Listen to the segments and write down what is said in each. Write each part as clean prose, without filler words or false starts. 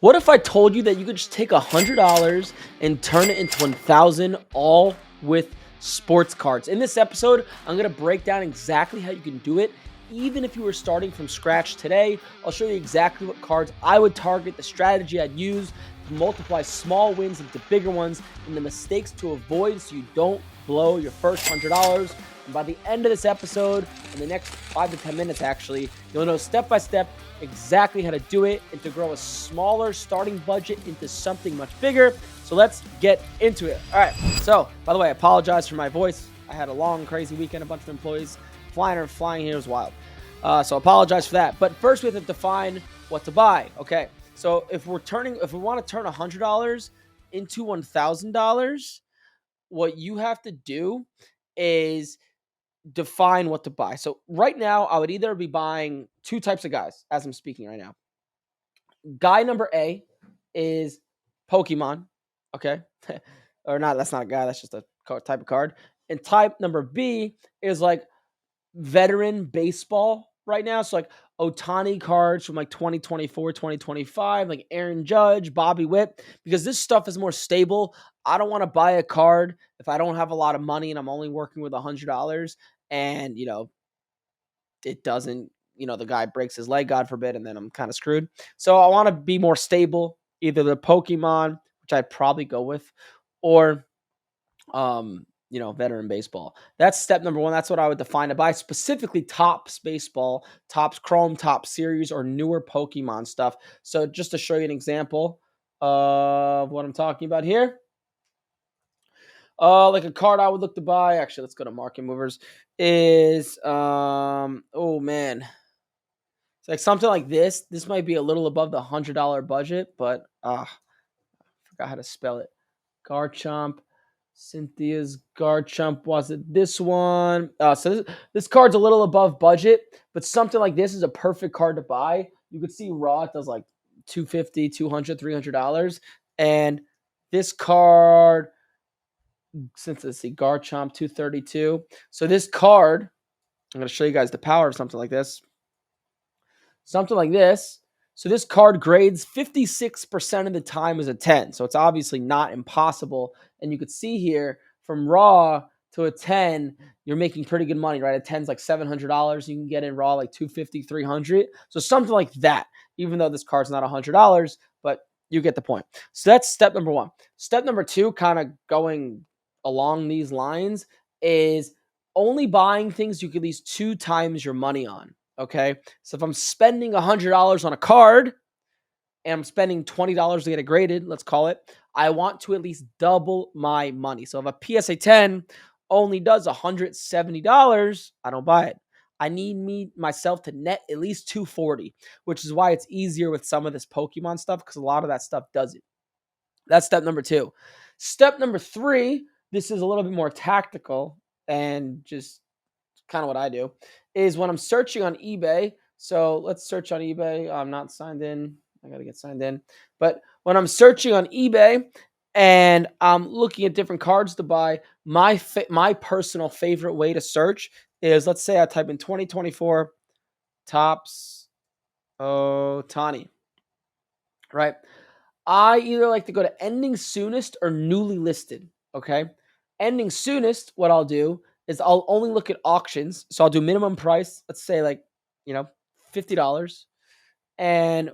What if I told you that you could just take $100 and turn it into 1,000 all with sports cards? In this episode, I'm going to break down exactly how you can do it. Even if you were starting from scratch today, I'll show you exactly what cards I would target, the strategy I'd use to multiply small wins into bigger ones, and the mistakes to avoid so you don't blow your first $100. And by the end of this episode, in the next 5 to 10 minutes actually, you'll know step by step exactly how to do it and to grow a smaller starting budget into something much bigger. So let's get into it. All right. So, by the way, I apologize for my voice. I had a long, crazy weekend. A bunch of employees flying here. It was wild. So apologize for that. But first, we have to define what to buy. Okay. So if we want to turn $100 into $1,000, what you have to do is define what to buy. So right now, I would either be buying two types of guys as I'm speaking right now. Guy number A is Pokemon. Okay. Or not, that's not a guy, that's just a type of card. And type number B is like veteran baseball right now. So like Ohtani cards from like 2024, 2025, like Aaron Judge, Bobby Witt, because this stuff is more stable. I don't want to buy a card if I don't have a lot of money and I'm only working with $100 and, it doesn't, the guy breaks his leg, God forbid, and then I'm kind of screwed. So I want to be more stable, either the Pokemon, which I'd probably go with, or veteran baseball. That's step number one. That's what I would define to buy, specifically Topps baseball, Topps Chrome, Topps series, or newer Pokemon stuff. So just to show you an example of what I'm talking about here. Like a card I would look to buy. Actually, let's go to Market Movers. Is oh man. It's like something like this. This might be a little above the $100 budget, but I forgot how to spell it. Garchomp. Cynthia's Garchomp. Was it this one? So this card's a little above budget, but something like this is a perfect card to buy. You could see raw, it does like $250, $200, $300. And this card, since let's see, Garchomp 232. So this card, I'm going to show you guys the power of something like this. Something like this. So this card grades 56% of the time as a 10. So it's obviously not impossible. And you could see here from raw to a 10, you're making pretty good money, right? A 10's like $700. You can get in raw like $250, $300. So something like that, even though this card's not $100, but you get the point. So that's step number one. Step number two, kind of going along these lines, is only buying things you can at least 2 times your money on. Okay. So if I'm spending $100 on a card and I'm spending $20 to get it graded, let's call it, I want to at least double my money. So if a PSA 10 only does $170, I don't buy it. I need myself to net at least $240, which is why it's easier with some of this Pokemon stuff because a lot of that stuff does it. That's step number two. Step number three, this is a little bit more tactical and just kind of what I do, is when I'm searching on eBay. So let's search on eBay. I'm not signed in. I got to get signed in. But when I'm searching on eBay and I'm looking at different cards to buy, my personal favorite way to search is, let's say I type in 2024 Topps Ohtani, right? I either like to go to ending soonest or newly listed. Okay. Ending soonest, what I'll do is I'll only look at auctions. So I'll do minimum price, let's say like, $50, and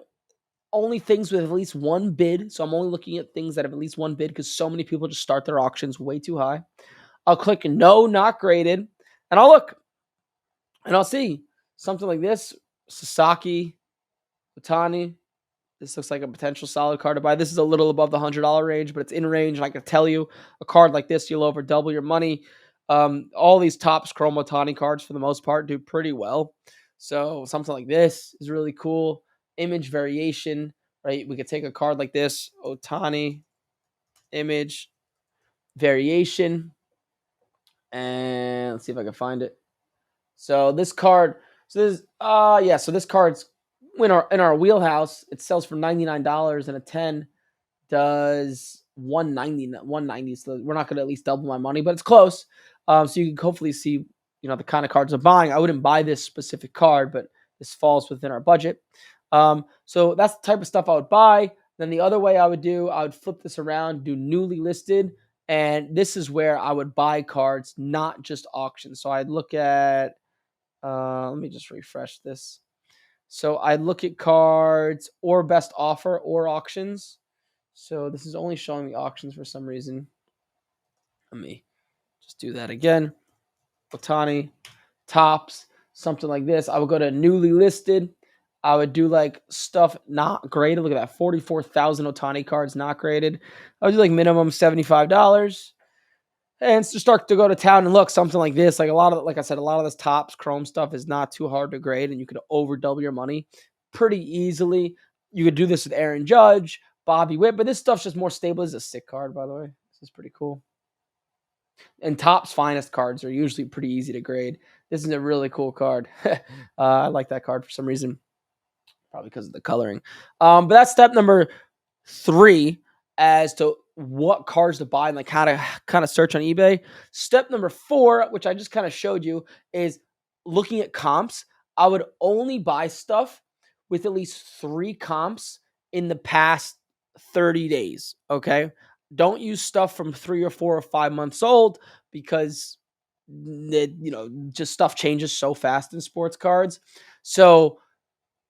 only things with at least one bid. So I'm only looking at things that have at least one bid because so many people just start their auctions way too high. I'll click no, not graded, and I'll look and I'll see something like this. Sasaki, Ohtani. This looks like a potential solid card to buy. This is a little above the $100 range, but it's in range. And I can tell you, a card like this, you'll over double your money. All these Topps Chrome Ohtani cards, for the most part, do pretty well. So something like this is really cool. Image variation, right? We could take a card like this, Ohtani, image variation, and let's see if I can find it. So this card, so this card's in our wheelhouse. It sells for $99, and a 10 does 190. So we're not going to at least double my money, but it's close. So you can hopefully see, the kind of cards I'm buying. I wouldn't buy this specific card, but this falls within our budget. So that's the type of stuff I would buy. Then the other way I would flip this around, do newly listed, and this is where I would buy cards, not just auctions. So I'd look at, let me just refresh this. So I'd look at cards or best offer or auctions. So this is only showing me auctions for some reason. Let me just do that again. Ohtani, tops, something like this. I would go to newly listed. I would do like stuff not graded. Look at that, 44,000 Ohtani cards not graded. I would do like minimum $75. And to start to go to town and look something like this, like I said, a lot of this tops chrome stuff is not too hard to grade, and you could over double your money pretty easily. You could do this with Aaron Judge, Bobby Witt, but this stuff's just more stable. This is a sick card, by the way. This is pretty cool. And Topps finest cards are usually pretty easy to grade. This is a really cool card. I like that card for some reason, probably because of the coloring. But that's step number 3 as to what cards to buy and like how to kind of search on eBay. Step number 4, which I just kind of showed you, is looking at comps. I would only buy stuff with at least 3 comps in the past 30 days. Okay. Don't use stuff from 3 or 4 or 5 months old because just stuff changes so fast in sports cards. So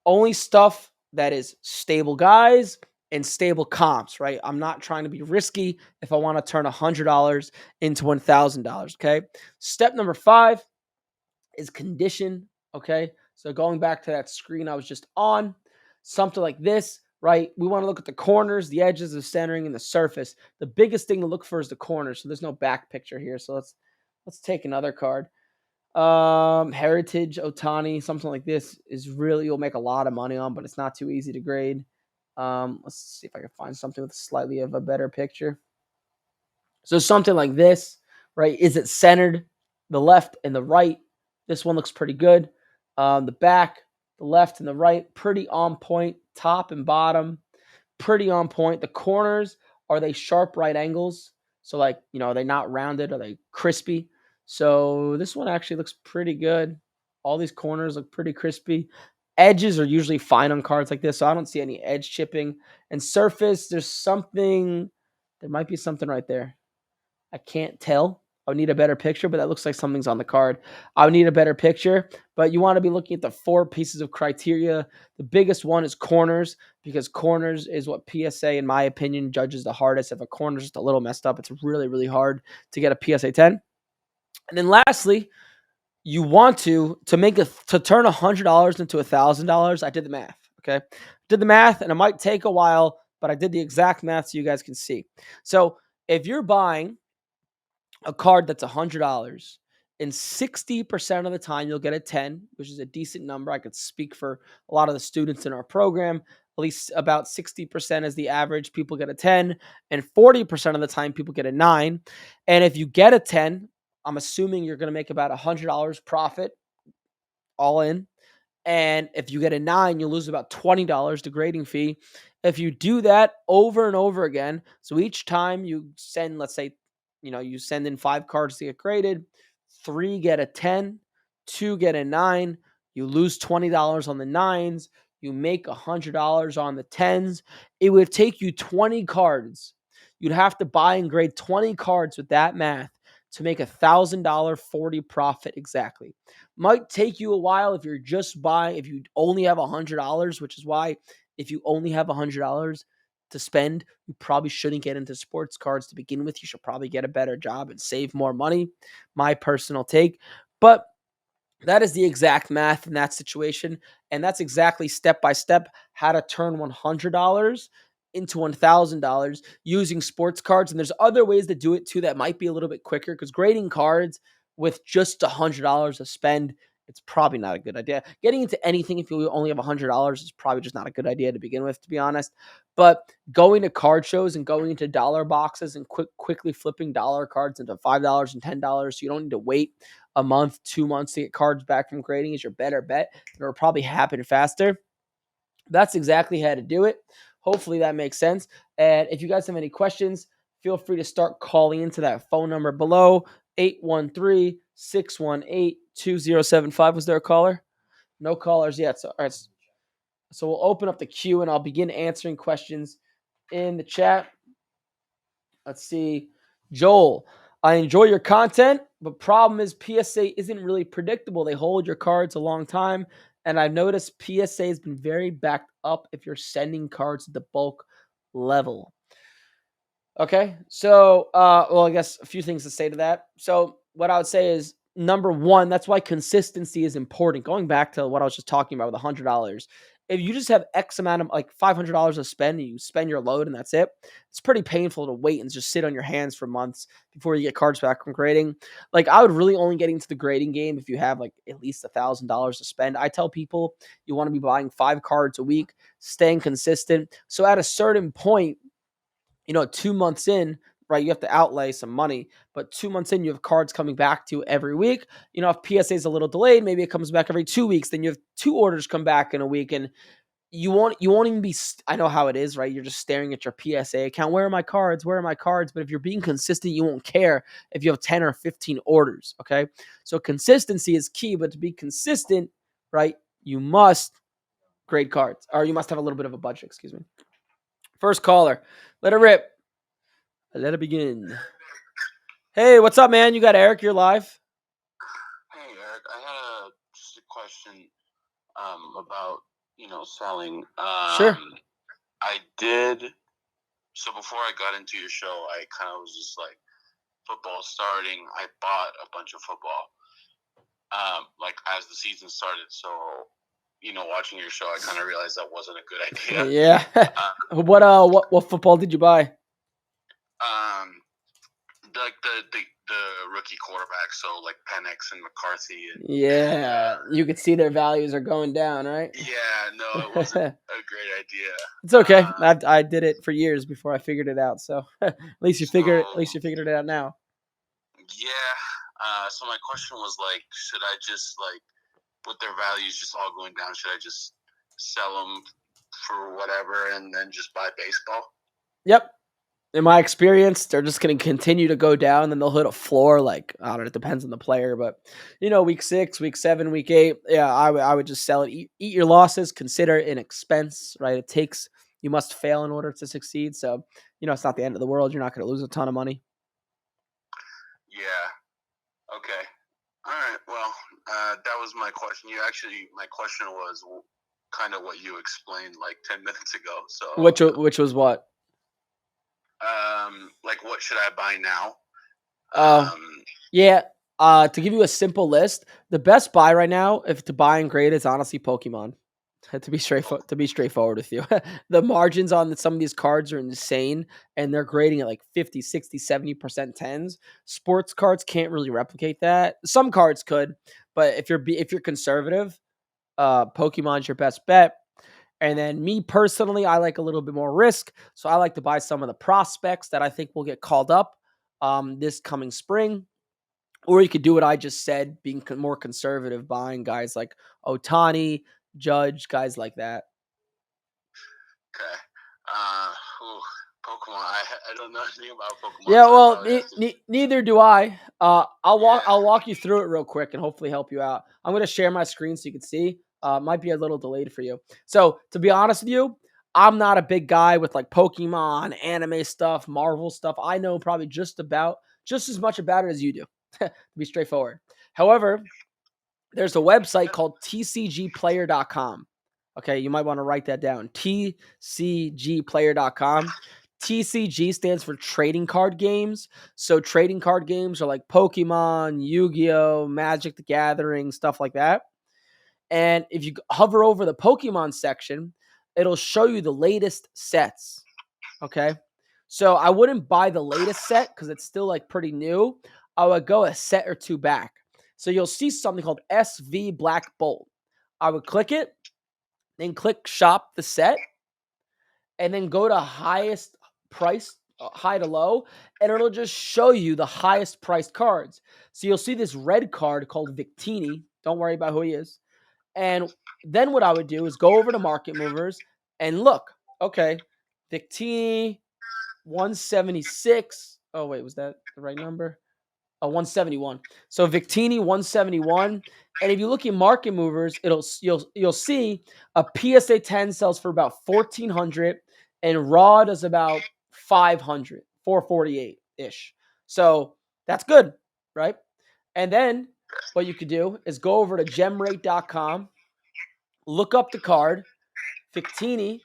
only stuff that is stable guys and stable comps, right? I'm not trying to be risky if I want to turn $100 into $1,000, okay? Step number 5 is condition, okay? So going back to that screen I was just on, something like this, right? We want to look at the corners, the edges, the centering, and the surface. The biggest thing to look for is the corners. So there's no back picture here. So let's take another card. Heritage Ohtani, something like this is really, you'll make a lot of money on, but it's not too easy to grade. Let's see if I can find something with slightly of a better picture. So something like this, right? Is it centered? The left and the right. This one looks pretty good. The back, the left and the right, pretty on point. Top and bottom, pretty on point. The corners, are they sharp right angles? So like, are they not rounded? Are they crispy? So this one actually looks pretty good. All these corners look pretty crispy. Edges are usually fine on cards like this, so I don't see any edge chipping. And surface, there might be something right there. I can't tell. I would need a better picture, but that looks like something's on the card. I would need a better picture, but you want to be looking at the 4 pieces of criteria. The biggest one is corners, because corners is what PSA, in my opinion, judges the hardest. If a corner is just a little messed up, it's really, really hard to get a PSA 10. And then lastly, you want to turn $100 into $1,000. I did the math. Okay. Did the math, and it might take a while, but I did the exact math so you guys can see. So if you're buying a card that's $100, and 60% of the time you'll get a 10, which is a decent number. I could speak for a lot of the students in our program. At least about 60% is the average. People get a 10, and 40% of the time people get a 9. And if you get a 10, I'm assuming you're going to make about $100 profit all in. And if you get a 9, you'll lose about $20 to grading fee. If you do that over and over again, so each time you send, let's say, you send in 5 cards to get graded, 3 get a 10, 2 get a 9, you lose $20 on the 9s, you make $100 on the 10s. It would take you 20 cards. You'd have to buy and grade 20 cards with that math to make $1,000 40 profit exactly. Might take you a while if if you only have $100, which is why if you only have $100 to spend, you probably shouldn't get into sports cards to begin with. You should probably get a better job and save more money. My personal take. But that is the exact math in that situation. And that's exactly step by step how to turn $100 into $1,000 using sports cards. And there's other ways to do it too that might be a little bit quicker, because grading cards with just $100 to spend, it's probably not a good idea. Getting into anything if you only have $100 is probably just not a good idea to begin with, to be honest. But going to card shows and going into dollar boxes and quickly flipping dollar cards into $5 and $10, so you don't need to wait a month, 2 months to get cards back from grading, is your better bet. It'll probably happen faster. That's exactly how to do it. Hopefully that makes sense. And if you guys have any questions, feel free to start calling into that phone number below, 813-618-2075. Was there a caller? No callers yet. So, all right. So we'll open up the queue and I'll begin answering questions in the chat. Let's see. Joel, I enjoy your content, but problem is PSA isn't really predictable. They hold your cards a long time, and I've noticed PSA has been very backed up if you're sending cards at the bulk level. Okay, so well, I guess a few things to say to that. So what I would say is number one, that's why consistency is important. Going back to what I was just talking about with $100, if you just have X amount of like $500 to spend, and you spend your load and that's it, it's pretty painful to wait and just sit on your hands for months before you get cards back from grading. Like I would really only get into the grading game if you have like at least $1,000 to spend. I tell people you want to be buying 5 cards a week, staying consistent. So at a certain point, 2 months in, right, you have to outlay some money, but 2 months in, you have cards coming back to you every week. If PSA is a little delayed, maybe it comes back every 2 weeks. Then you have 2 orders come back in a week, and you won't even be. I know how it is, right? You're just staring at your PSA account. Where are my cards? Where are my cards? But if you're being consistent, you won't care if you have 10 or 15 orders. Okay, so consistency is key, but to be consistent, right, you must grade cards, or you must have a little bit of a budget. Excuse me. First caller, let it rip. Let it begin. Hey, what's up, man? You got Eric. You're live. Hey, Eric. I had just a question about selling. Sure. I did. So before I got into your show, I kind of was just like, football starting. I bought a bunch of football. Like as the season started. So watching your show, I kind of realized that wasn't a good idea. Yeah. What football did you buy? Like the rookie quarterback, so like Penix and McCarthy. Yeah, you could see their values are going down, right? Yeah, no, it wasn't a great idea. It's okay. I did it for years before I figured it out. So at least you figured it out now. Yeah. So my question was like, should I just like, with their values just all going down, should I just sell them for whatever and then just buy baseball? Yep. In my experience, they're just going to continue to go down, then they'll hit a floor. Like, I don't know, it depends on the player, but week 6, week 7, week 8, yeah, I would just sell it. Eat your losses. Consider it an expense, right? You must fail in order to succeed. So, it's not the end of the world. You're not going to lose a ton of money. Yeah. Okay. All right. Well, that was my question. My question was kind of what you explained like 10 minutes ago. So, which was what? Like what should I buy now? Yeah. To give you a simple list, the best buy right now, if to buy and grade, is honestly Pokemon. To be straightforward with you, the margins on some of these cards are insane, and they're grading at like 50, 60, 70% tens. Sports cards can't really replicate that. Some cards could, but if you're conservative, Pokemon's your best bet. And then me personally, I like a little bit more risk, so I like to buy some of the prospects that I think will get called up this coming spring. Or you could do what I just said, being more conservative, buying guys like Ohtani, Judge, guys like that. Okay. Pokemon. I don't know anything about Pokemon. Yeah, well, neither do I. I'll walk you through it real quick and hopefully help you out. I'm going to share my screen so you can see. Might be a little delayed for you. So to be honest with you, I'm not a big guy with like Pokemon, anime stuff, Marvel stuff. I know probably just as much about it as you do, to be straightforward. However, there's a website called tcgplayer.com. Okay, you might want to write that down. tcgplayer.com. TCG stands for trading card games. So trading card games are like Pokemon, Yu-Gi-Oh, Magic the Gathering, stuff like that. And if you hover over the Pokemon section, it'll show you the latest sets. Okay. So I wouldn't buy the latest set because it's still like pretty new. I would go a set or two back. So you'll see something called SV Black Bolt. I would click it, then click shop the set, and then go to highest price, high to low, and it'll just show you the highest priced cards. So you'll see this red card called Victini. Don't worry about who he is. And then what I would do is go over to Market Movers and look. Okay, Victini 176. Oh wait, was that the right number? 171. So Victini 171. And if you look at Market Movers, you'll see a PSA 10 sells for about 1,400, and raw does about 500, 448 ish. So that's good, right? And then what you could do is go over to gemrate.com, look up the card, Victini,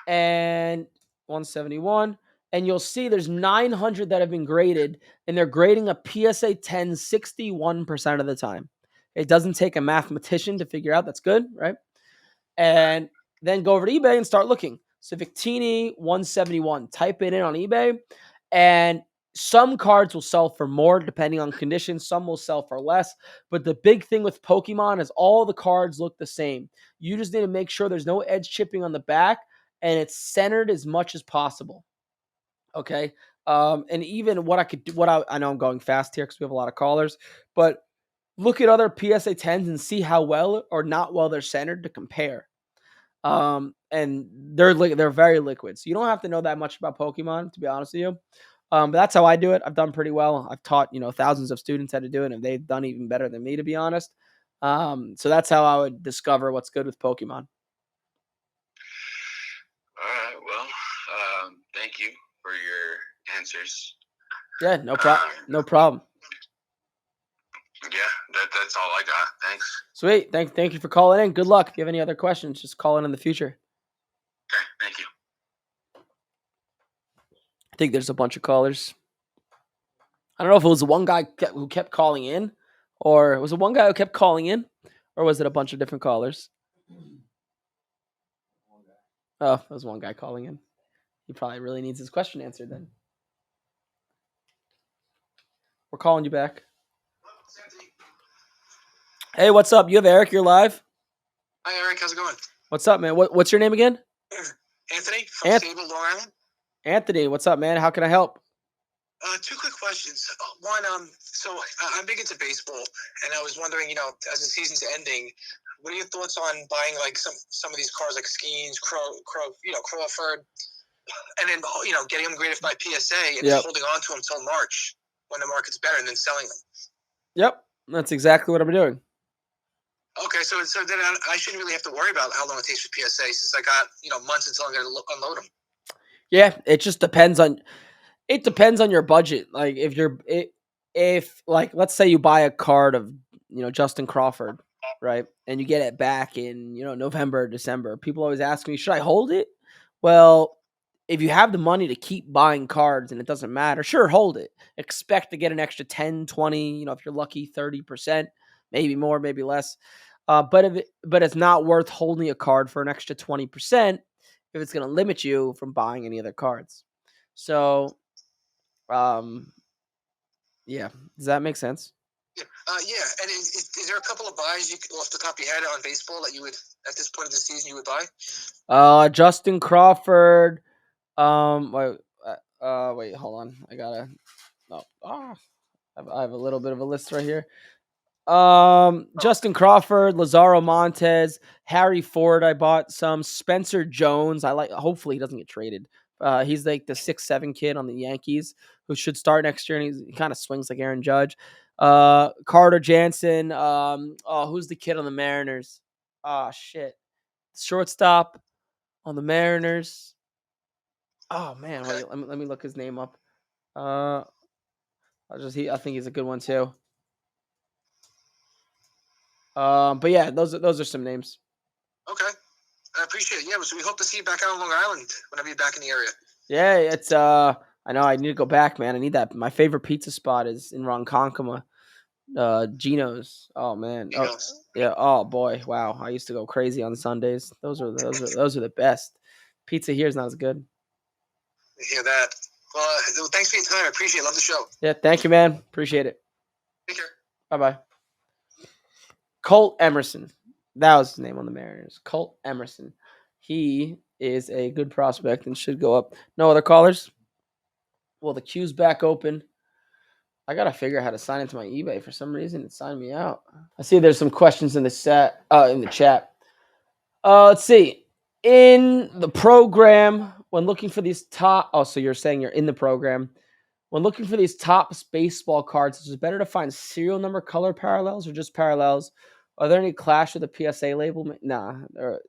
and 171, and you'll see there's 900 that have been graded, and they're grading a PSA 10 61% of the time. It doesn't take a mathematician to figure out. That's good, right? And then go over to eBay and start looking. So Victini 171, type it in on eBay, and some cards will sell for more depending on conditions. Some will sell for less. But the big thing with Pokemon is all the cards look the same. You just need to make sure there's no edge chipping on the back and it's centered as much as possible. Okay. And even what I could do, I know I'm going fast here because we have a lot of callers, but look at other PSA 10s and see how well or not well they're centered to compare. And they're very liquid. So you don't have to know that much about Pokemon, to be honest with you. But that's how I do it. I've done pretty well. I've taught, thousands of students how to do it, and they've done even better than me, to be honest. So that's how I would discover what's good with Pokemon. All right. Well, thank you for your answers. Yeah, no problem. No problem. Yeah, that's all I got. Thanks. Sweet. Thank you for calling in. Good luck. If you have any other questions, just call in the future. Okay, thank you. I think there's a bunch of callers. I don't know if it was the one guy who kept calling in, or was it one guy who kept calling in, or was it a bunch of different callers? Oh, it was one guy calling in. He probably really needs his question answered then. We're calling you back. Hey, what's up? You have Eric. You're live. Hi, Eric. How's it going? What's up, man? What's your name again? Anthony from Sable, Long Island. Anthony, what's up, man? How can I help? Two quick questions. One, so I'm big into baseball, and I was wondering, as the season's ending, what are your thoughts on buying like some of these cars like Skeens, Crawford, and then getting them graded by PSA and then holding on to them until March when the market's better, and then selling them. Yep, that's exactly what I'm doing. Okay, so then I shouldn't really have to worry about how long it takes for PSA since I got months until I'm going to unload them. Yeah, it just depends on. It depends on your budget. Like if let's say you buy a card of Justin Crawford, right, and you get it back in November, December. People always ask me, should I hold it? Well, if you have the money to keep buying cards and it doesn't matter, sure, hold it. Expect to get an extra 10, 20, if you're lucky, 30%, maybe more, maybe less. But it's not worth holding a card for an extra 20% if it's going to limit you from buying any other cards. So, yeah, does that make sense? Yeah, and is there a couple of buys off the top of your head on baseball that you would, at this point of the season, you would buy? Justin Crawford. Wait, hold on. I have a little bit of a list right here. Justin Crawford, Lazaro Montes, Harry Ford. I bought some. Spencer Jones. Hopefully he doesn't get traded. He's like the 6'7" kid on the Yankees who should start next year, and he kind of swings like Aaron Judge. Carter Jansen. Who's the kid on the Mariners? Oh shit, shortstop on the Mariners. Oh man, wait, let me look his name up. I think he's a good one too. But yeah, those are some names. Okay, I appreciate it. Yeah, so we hope to see you back out on Long Island whenever you're back in the area. Yeah, it's I know I need to go back, man. I need that. My favorite pizza spot is in Ronkonkoma. Gino's. Oh man. Gino's. Oh, yeah. Oh boy. Wow. I used to go crazy on Sundays. Those are the best. Pizza here is not as good. I hear that. Well, thanks for your time. I appreciate it. Love the show. Yeah. Thank you, man. Appreciate it. Take care. Bye-bye. Colt Emerson. That was his name on the Mariners. Colt Emerson. He is a good prospect and should go up. No other callers? Well, the queue's back open. I gotta figure out how to sign into my eBay. For some reason, it signed me out. I see there's some questions in the chat. Let's see. In the program, when looking for these top, so you're saying you're in the program. When looking for these top baseball cards, is it better to find serial number color parallels or just parallels? Are there any clash with the PSA label? Nah,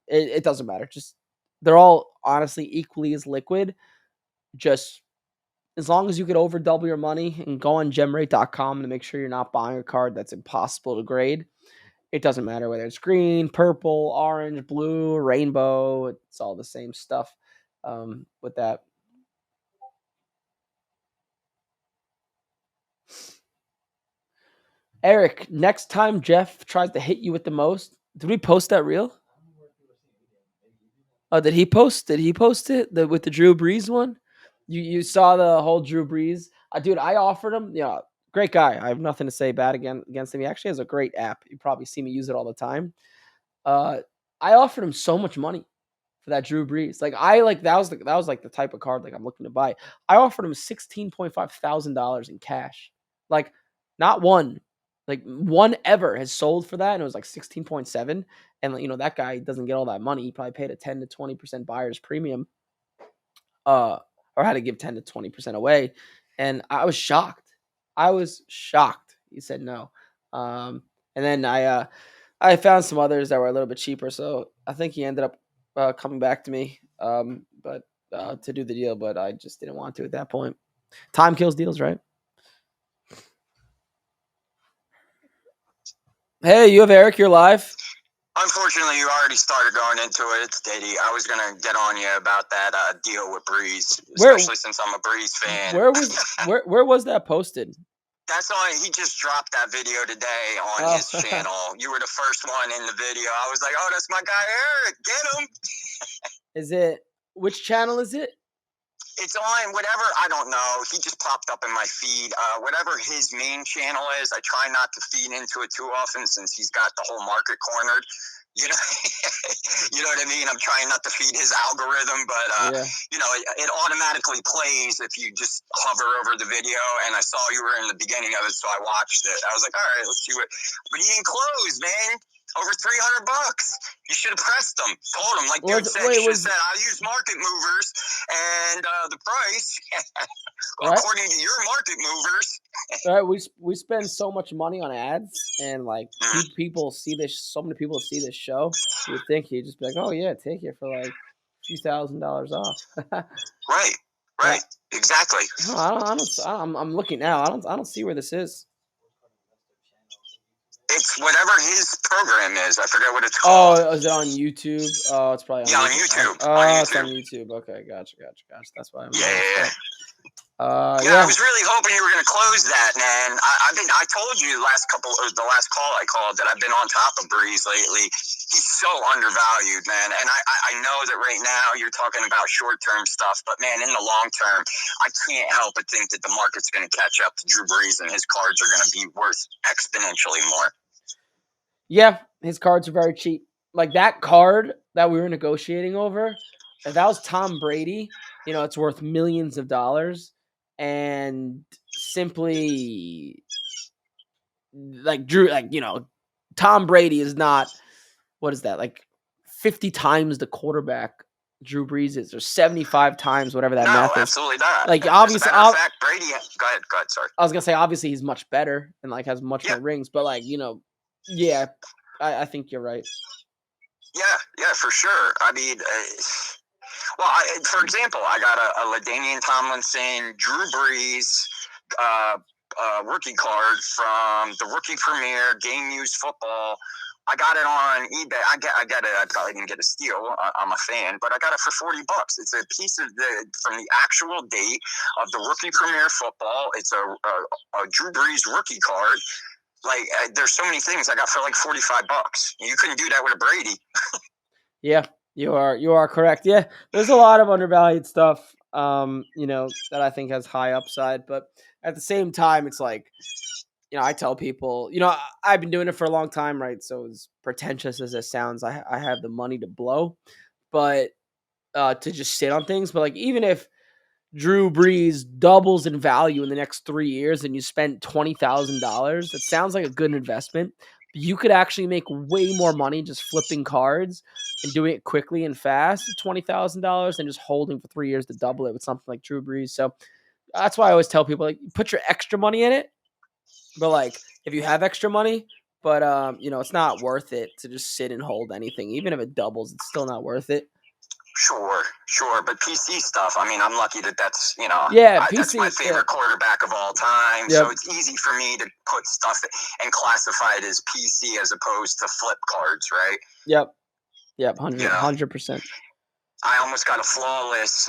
it doesn't matter. Just they're all honestly equally as liquid. Just as long as you could over double your money and go on gemrate.com to make sure you're not buying a card that's impossible to grade. It doesn't matter whether it's green, purple, orange, blue, rainbow. It's all the same stuff with that. Eric, next time Jeff tries to hit you with the most, did we post that reel? Oh, did he post? Did he post it with the Drew Brees one? You saw the whole Drew Brees, dude. I offered him. Yeah, great guy. I have nothing to say bad against him. He actually has a great app. You probably see me use it all the time. I offered him so much money for that Drew Brees. That was like the type of card like I'm looking to buy. I offered him $16,500 in cash. Like not one, like one ever has sold for that, and it was like 16.7. And that guy doesn't get all that money. He probably paid a 10 to 20% buyer's premium, or had to give 10 to 20% away. And I was shocked. He said no. And then I found some others that were a little bit cheaper, so I think he ended up coming back to me, but to do the deal. But I just didn't want to at that point. Time kills deals, right? Hey, you have Eric. You're live. Unfortunately, you already started going into it. It's Diddy. I was gonna get on you about that deal with Breeze, especially since I'm a Breeze fan. Where was that posted? That's on. He just dropped that video today on his channel. You were the first one in the video. I was like, "Oh, that's my guy Eric. Get him." Is it? Which channel is it? It's on whatever. I don't know. He just popped up in my feed. Whatever his main channel is, I try not to feed into it too often since he's got the whole market cornered. You know, you know what I mean? I'm trying not to feed his algorithm, but it automatically plays if you just hover over the video. And I saw you were in the beginning of it, so I watched it. I was like, all right, let's see what. But he didn't close, man. Over $300. You should have pressed them. Told him, like dude said, you should have said, I'll use market movers and the price according to your market movers. Right, we spend so much money on ads, and like people see this. So many people see this show. You would think he'd just be like, "Oh yeah, take it for like a few $1,000s off." Right, exactly. No, I'm looking now. I don't see where this is. It's whatever his program is. I forget what it's called. Oh, is it on YouTube? Oh, it's probably on YouTube. It's on YouTube. Okay, gotcha. That's why I'm I was really hoping you were going to close that, man. I told you the last call I called that I've been on top of Breeze lately. He's so undervalued, man. And I know that right now you're talking about short-term stuff, but man, in the long term, I can't help but think that the market's going to catch up to Drew Brees and his cards are going to be worth exponentially more. Yeah, his cards are very cheap. Like that card that we were negotiating over, if that was Tom Brady, it's worth millions of dollars. And simply like Drew, Tom Brady is not, what is that, like 50 times the quarterback Drew Brees is, or 75 times, whatever that math is. No, absolutely not. Like obviously, Brady. Go ahead. Sorry. I was gonna say obviously he's much better and like has much more rings, but like yeah, I think you're right. Yeah, for sure. I mean, for example, I got a LaDainian Tomlinson, Drew Brees rookie card from the Rookie Premier Game Used Football. I got it on eBay. I got it. I probably didn't get a steal. I'm a fan, but I got it for $40. It's a piece from the actual date of the Rookie Premier Football. It's a Drew Brees rookie card. Like there's so many things I got for like $45. You couldn't do that with a Brady. Yeah, you are correct. Yeah, there's a lot of undervalued stuff, that I think has high upside, but at the same time, it's like, I tell people, I've been doing it for a long time, right? So as pretentious as it sounds, I have the money to blow, but to just sit on things. But like, even if Drew Brees doubles in value in the next 3 years and you spent $20,000, it sounds like a good investment. You could actually make way more money just flipping cards and doing it quickly and fast, $20,000, and just holding for 3 years to double it with something like Drew Brees. So that's why I always tell people, like, put your extra money in it. But like, if you have extra money, but it's not worth it to just sit and hold anything. Even if it doubles, it's still not worth it. Sure. But PC stuff, I mean, I'm lucky that's, Yeah, that's my PC. favorite Yeah. quarterback of all time. Yep. So it's easy for me to put stuff and classify it as PC as opposed to flip cards, right? Yep. 100%. I almost got a flawless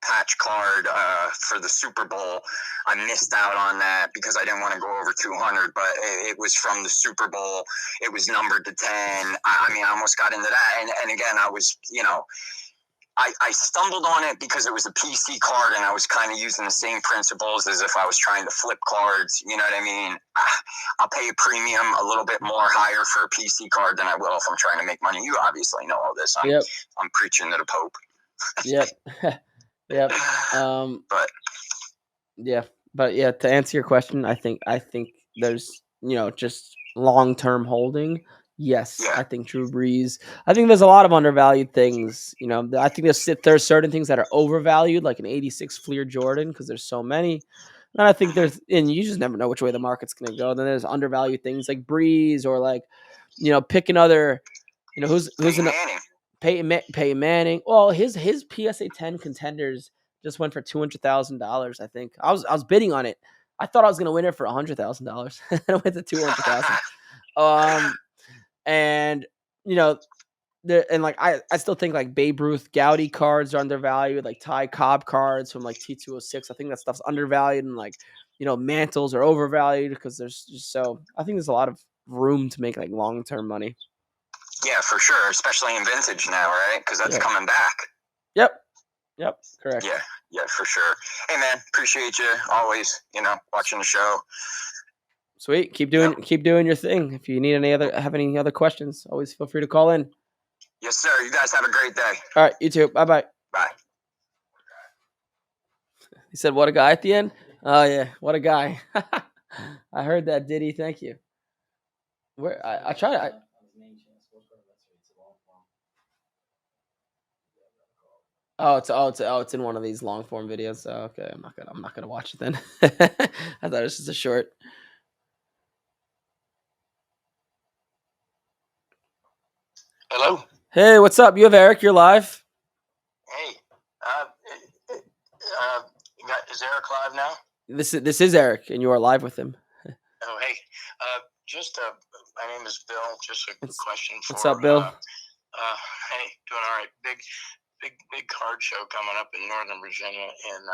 patch card for the Super Bowl. I missed out on that because I didn't want to go over 200, but it was from the Super Bowl. It was numbered to 10. I mean, I almost got into that. And again, I was, I stumbled on it because it was a PC card and I was kind of using the same principles as if I was trying to flip cards. You know what I mean? I'll pay a premium a little bit more higher for a PC card than I will if I'm trying to make money. You obviously know all this. I'm preaching to the Pope. Yep. Yep. But yeah, to answer your question, I think there's, just long-term holding. Yes, Yeah. I think Drew Brees. I think there's a lot of undervalued things. I think there's certain things that are overvalued, like an 86 Fleer Jordan, because there's so many. And I think and you just never know which way the market's going to go. Then there's undervalued things like Brees or like, pick another, who's Peyton Manning. Well, his PSA 10 contenders just went for $200,000. I think I was bidding on it. I thought I was going to win it for $100,000. And it went to 200,000. And I still think like Babe Ruth Gaudy cards are undervalued, like Ty Cobb cards from like T206. I think that stuff's undervalued, and like mantles are overvalued because there's just I think there's a lot of room to make like long-term money. Yeah, for sure, especially in vintage now, right? Because that's coming back. Yep, correct. Yeah, for sure. Hey man, appreciate you always, watching the show. Sweet. Keep doing your thing. If you need have any other questions, always feel free to call in. Yes, sir. You guys have a great day. All right, you too. Bye. Bye. He said, "What a guy" at the end. Oh yeah, what a guy. I heard that, Diddy. Thank you. Where I tried. It's in one of these long form videos. So okay, I'm not gonna watch it then. I thought it was just a short. Hello. Hey, what's up? You have Eric. You're live. Hey, is Eric live now? This is Eric, and you are live with him. Oh, hey. My name is Bill. Just a question for. What's up, Bill? Hey, doing all right. Big card show coming up in Northern Virginia in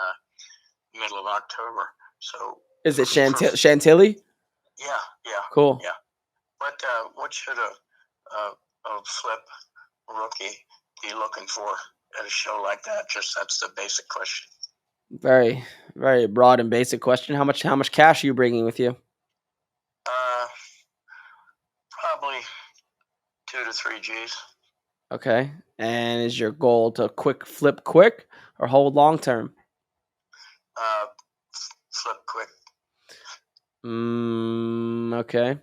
the middle of October. So is it Chantilly? Yeah. Cool. Yeah. What should a flip rookie be looking for at a show like that? That's the basic question. Very, very broad and basic question. How much cash are you bringing with you? Probably 2 to 3 G's. Okay. And is your goal to flip quick or hold long term? Flip quick. Okay.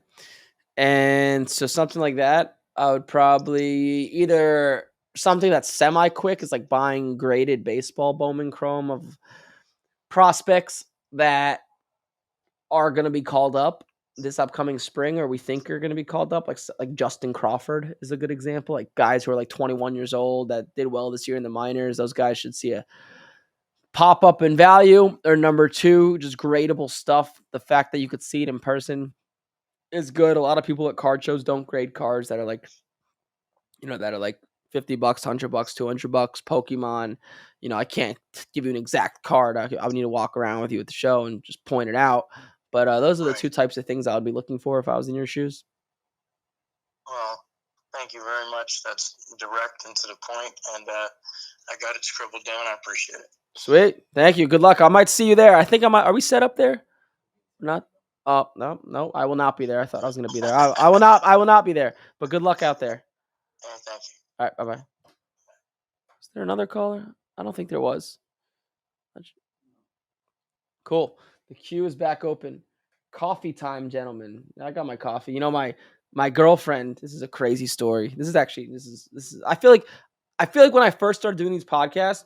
And so something like that, I would probably either something that's semi-quick is like buying graded baseball Bowman Chrome of prospects that are going to be called up this upcoming spring, or we think are going to be called up. Like Justin Crawford is a good example. Like guys who are like 21 years old that did well this year in the minors. Those guys should see a pop up in value. Or number two, just gradable stuff. The fact that you could see it in person is good. A lot of people at card shows don't grade cards that are like, that are like $50, $100, $200. Pokemon, I can't give you an exact card. I would need to walk around with you at the show and just point it out. But those are the two types of things I would be looking for if I was in your shoes. Well, thank you very much. That's direct and to the point, and I got it scribbled down. I appreciate it. Sweet. Thank you. Good luck. I might see you there. I think I might. Are we set up there? Not. Oh, no. I will not be there. I thought I was going to be there. I will not be there. But good luck out there. Yeah, thank you. All right. Bye-bye. Is there another caller? I don't think there was. Cool. The queue is back open. Coffee time, gentlemen. I got my coffee. My girlfriend, this is a crazy story. This is I feel like when I first started doing these podcasts,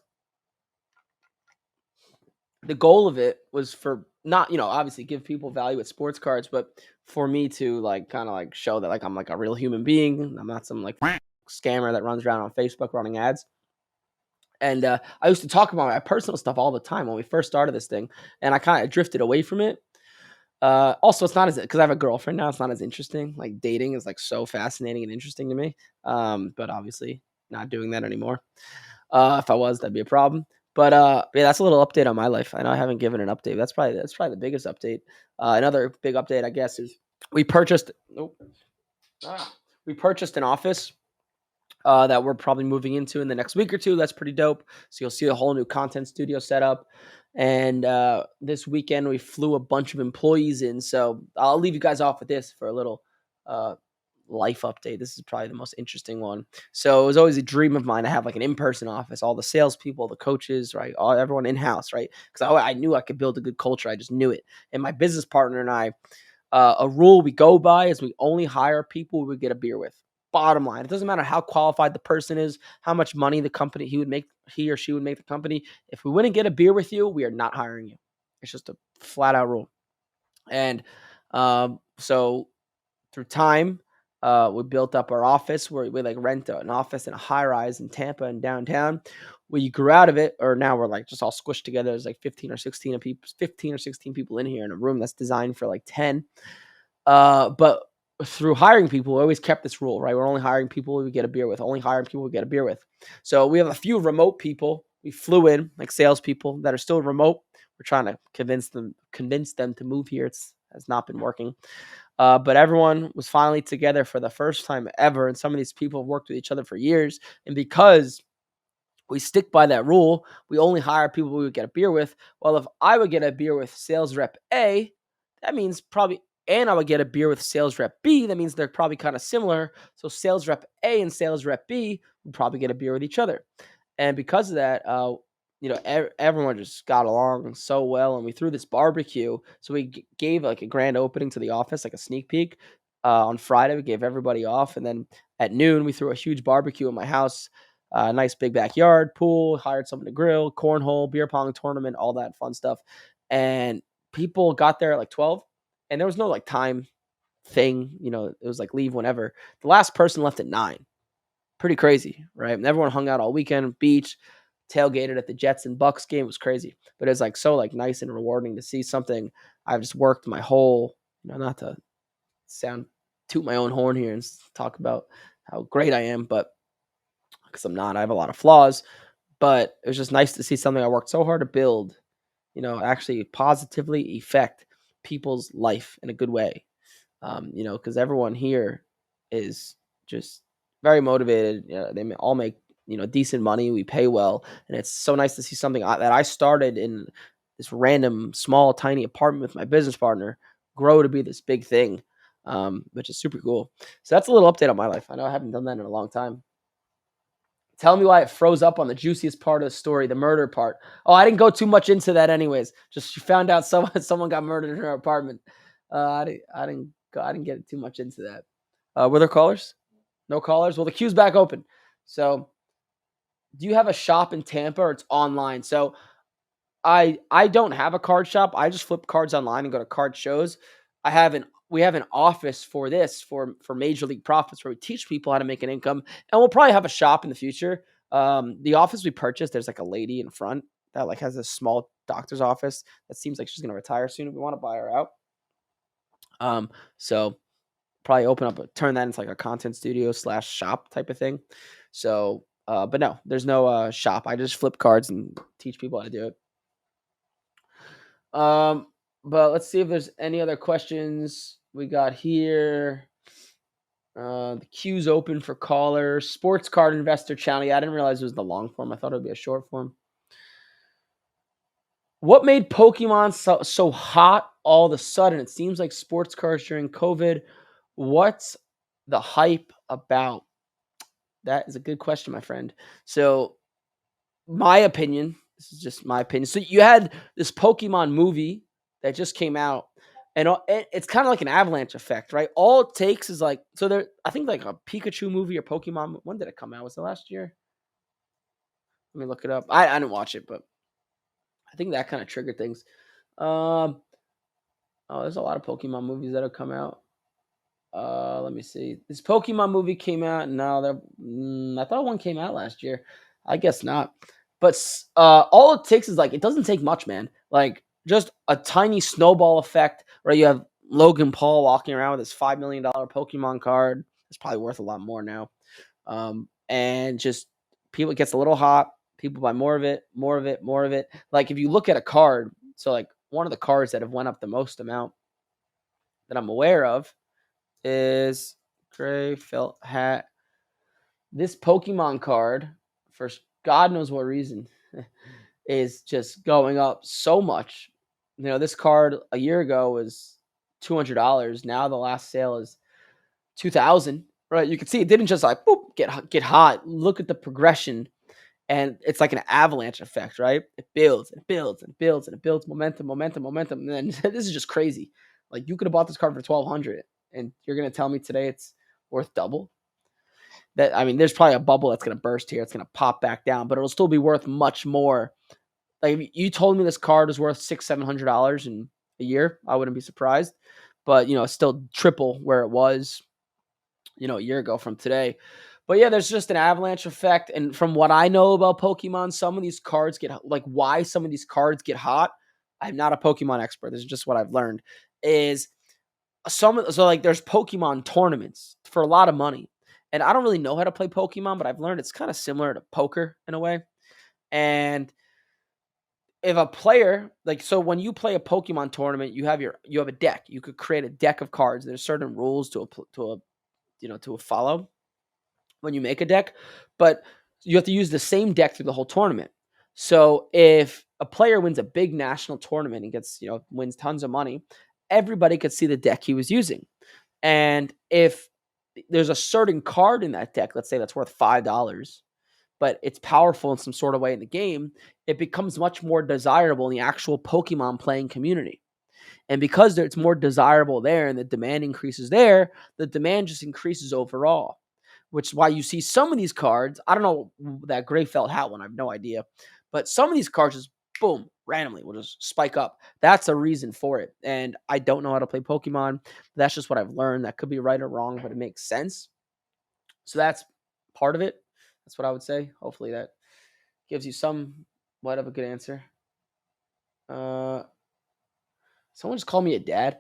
the goal of it was for not, obviously give people value at sports cards, but for me to like kind of like show that like I'm like a real human being. I'm not some like scammer that runs around on Facebook running ads. And I used to talk about my personal stuff all the time when we first started this thing, and I kind of drifted away from it. Also, it's not as because I have a girlfriend now. It's not as interesting. Like dating is like so fascinating and interesting to me. But obviously not doing that anymore. If I was, that'd be a problem. But yeah, that's a little update on my life. I know I haven't given an update. That's probably the biggest update. Another big update, I guess, is we purchased. We purchased an office that we're probably moving into in the next week or two. That's pretty dope. So you'll see a whole new content studio set up. And this weekend we flew a bunch of employees in. So I'll leave you guys off with this for a little life update. This is probably the most interesting one. So it was always a dream of mine to have like an in-person office, all the salespeople, the coaches, right? Everyone in-house, right? Because I knew I could build a good culture. I just knew it. And my business partner and I, a rule we go by is we only hire people we get a beer with. Bottom line, it doesn't matter how qualified the person is, how much money he or she would make the company. If we wouldn't get a beer with you, we are not hiring you. It's just a flat out rule. And so through time, we built up our office where we like rent an office in a high rise in Tampa and downtown. We grew out of it, or now we're like just all squished together. There's like 15 or 16 people in here in a room that's designed for like 10. But through hiring people, we always kept this rule, right? We're only hiring people we get a beer with, only hiring people we get a beer with. So we have a few remote people we flew in, like salespeople that are still remote. We're trying to convince them to move here. It has not been working. But everyone was finally together for the first time ever. And some of these people have worked with each other for years. And because we stick by that rule, we only hire people we would get a beer with. Well, if I would get a beer with sales rep A, that means probably, and I would get a beer with sales rep B, that means they're probably kind of similar. So sales rep A and sales rep B would probably get a beer with each other. And because of that, everyone just got along so well. And we threw this barbecue. So we gave like a grand opening to the office, like a sneak peek. On Friday, we gave everybody off. And then at noon, we threw a huge barbecue in my house. Nice big backyard, pool, hired someone to grill, cornhole, beer pong tournament, all that fun stuff. And people got there at like 12. And there was no like time thing. It was like leave whenever. The last person left at 9. Pretty crazy, right? And everyone hung out all weekend, beach, tailgated at the Jets and Bucks game. It was crazy, but it's like so like nice and rewarding to see something I've just worked my whole, not to toot my own horn here and talk about how great I am, but because I'm not, I have a lot of flaws, but it was just nice to see something I worked so hard to build, actually positively affect people's life in a good way. Because everyone here is just very motivated. They all make decent money. We pay well, and it's so nice to see something that I started in this random small tiny apartment with my business partner grow to be this big thing, which is super cool. So that's a little update on my life. I know I haven't done that in a long time. Tell me why it froze up on the juiciest part of the story, the murder part. Oh, I didn't go too much into that, anyways. Just she found out someone got murdered in her apartment. I didn't get too much into that. Were there callers? No callers? Well, the queue's back open. So do you have a shop in Tampa or it's online? So I don't have a card shop. I just flip cards online and go to card shows. We have an office for this for Major League Profits where we teach people how to make an income, and we'll probably have a shop in the future. The office we purchased, there's like a lady in front that like has a small doctor's office that seems like she's gonna retire soon. If we want to buy her out, so probably turn that into like a content studio / shop type of thing. So, but no, there's no shop. I just flip cards and teach people how to do it. But let's see if there's any other questions we got here. The queue's open for callers. Sports Card Investor Channel. Yeah, I didn't realize it was the long form. I thought it would be a short form. What made Pokemon so hot all of a sudden? It seems like sports cards during COVID. What's the hype about? That is a good question, my friend. So, my opinion, this is just my opinion. So, you had this Pokemon movie that just came out, and it's kind of like an avalanche effect, right? All it takes is like, so there, I think like a Pikachu movie or Pokemon. When did it come out? Was it last year? Let me look it up. I didn't watch it, but I think that kind of triggered things. Oh, there's a lot of Pokemon movies that have come out. Let me see. This Pokemon movie came out. No, I thought one came out last year. I guess not. But all it takes is like it doesn't take much, man. Like just a tiny snowball effect, where you have Logan Paul walking around with his $5 million Pokemon card. It's probably worth a lot more now. And just people, it gets a little hot. People buy more of it, more of it, more of it. Like if you look at a card, so like one of the cards that have went up the most amount that I'm aware of is gray felt hat. This Pokemon card, for God knows what reason, is just going up so much. You know, this card a year ago was $200. Now the last sale is $2,000. Right? You can see it didn't just like boop, get hot. Look at the progression, and it's like an avalanche effect, right? It builds and builds and builds and it builds momentum, and then this is just crazy. Like you could have bought this card for $1,200, and you're gonna tell me today it's worth double? That I mean, there's probably a bubble that's gonna burst here. It's gonna pop back down, but it'll still be worth much more. Like if you told me this card is worth $600-700 in a year, I wouldn't be surprised. But it's still triple where it was, a year ago from today. But yeah, there's just an avalanche effect. And from what I know about Pokemon, some of these cards why some of these cards get hot. I'm not a Pokemon expert. This is just what I've learned. Is there's Pokemon tournaments for a lot of money. And I don't really know how to play Pokemon, but I've learned it's kind of similar to poker in a way. And if a player so when you play a Pokemon tournament, you have a deck. You could create a deck of cards. There's certain rules to follow when you make a deck, but you have to use the same deck through the whole tournament. So if a player wins a big national tournament and gets, wins tons of money, everybody could see the deck he was using. And if there's a certain card in that deck, let's say that's worth $5, but it's powerful in some sort of way in the game, it becomes much more desirable in the actual Pokemon playing community. And because it's more desirable there and the demand increases there, the demand just increases overall, which is why you see some of these cards. I don't know that gray felt hat one. I have no idea. But some of these cards just, boom, randomly will just spike up. That's a reason for it. And I don't know how to play Pokemon. That's just what I've learned. That could be right or wrong, but it makes sense. So that's part of it. That's what I would say. Hopefully that gives you somewhat of a good answer. Someone just called me a dad.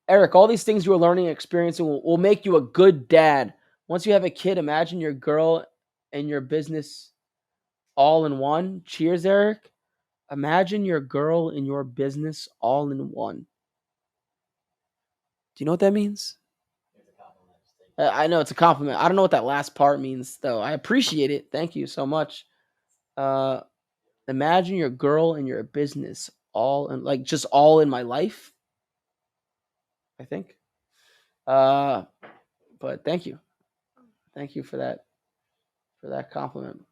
Eric, all these things you are learning and experiencing will make you a good dad. Once you have a kid, imagine your girl and your business all in one. Cheers, Eric. Imagine your girl and your business all in one. Do you know what that means? I know it's a compliment. I don't know what that last part means, though. I appreciate it. Thank you so much. Imagine your girl and your business all in, just all in my life, I think. But thank you. Thank you for that compliment.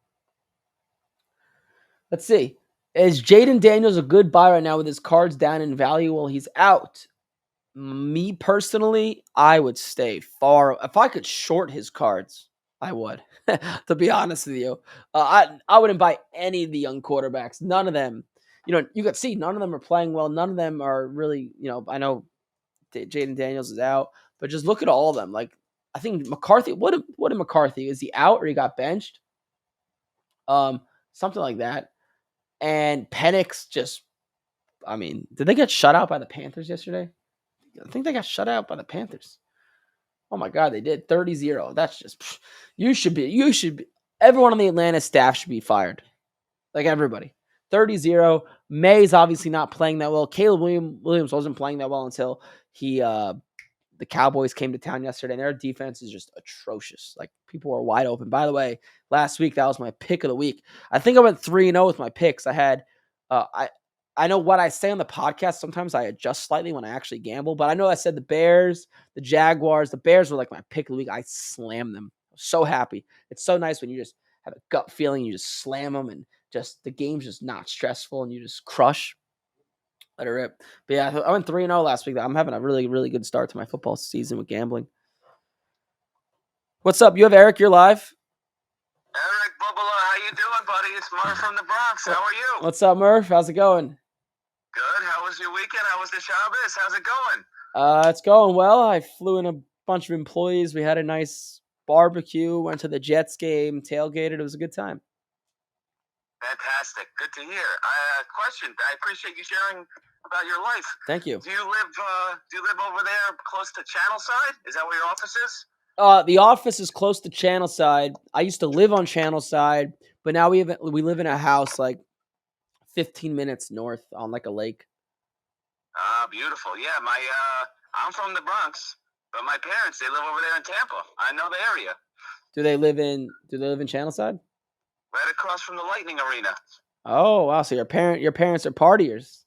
Let's see. Is Jaden Daniels a good buy right now with his cards down in value while he's out? Me personally, I would stay far. If I could short his cards, I would. To be honest with you, I wouldn't buy any of the young quarterbacks. None of them. You could see none of them are playing well. None of them are really. I know Jaden Daniels is out, but just look at all of them. Like I think McCarthy. What did McCarthy? Is he out or he got benched? Something like that. And Penix just. I mean, did they get shut out by the Panthers yesterday? I think they got shut out by the Panthers. Oh my God, they did 30-0. That's just you should be everyone on the Atlanta staff should be fired. Like everybody. 30-0. May's obviously not playing that well. Caleb Williams wasn't playing that well until the Cowboys came to town yesterday, and their defense is just atrocious. Like people were wide open. By the way, last week that was my pick of the week. I think I went 3-0 with my picks. I had I know what I say on the podcast. Sometimes I adjust slightly when I actually gamble, but I know I said the Bears, the Jaguars. The Bears were like my pick of the week. I slammed them. I was so happy. It's so nice when you just have a gut feeling, you just slam them, and just the game's just not stressful, and you just crush. Let it rip. But yeah, I went 3-0 last week. I'm having a really, really good start to my football season with gambling. What's up? You have Eric. You're live. Eric Bubala, how you doing, buddy? It's Murph from the Bronx. How are you? What's up, Murph? How's it going? Good. How was your weekend? How was the Shabbos? How's it going? It's going well. I flew in a bunch of employees. We had a nice barbecue. Went to the Jets game. Tailgated. It was a good time. Fantastic. Good to hear. Question. I appreciate you sharing about your life. Thank you. Do you live over there close to Channelside? Is that where your office is? The office is close to Channelside. I used to live on Channelside, but now we live in a house like 15 minutes north on like a lake. Ah, beautiful. Yeah, I'm from the Bronx, but my parents, they live over there in Tampa. I know the area. Do they live in Channelside? Right across from the Lightning Arena. Oh wow! So your parents are partiers.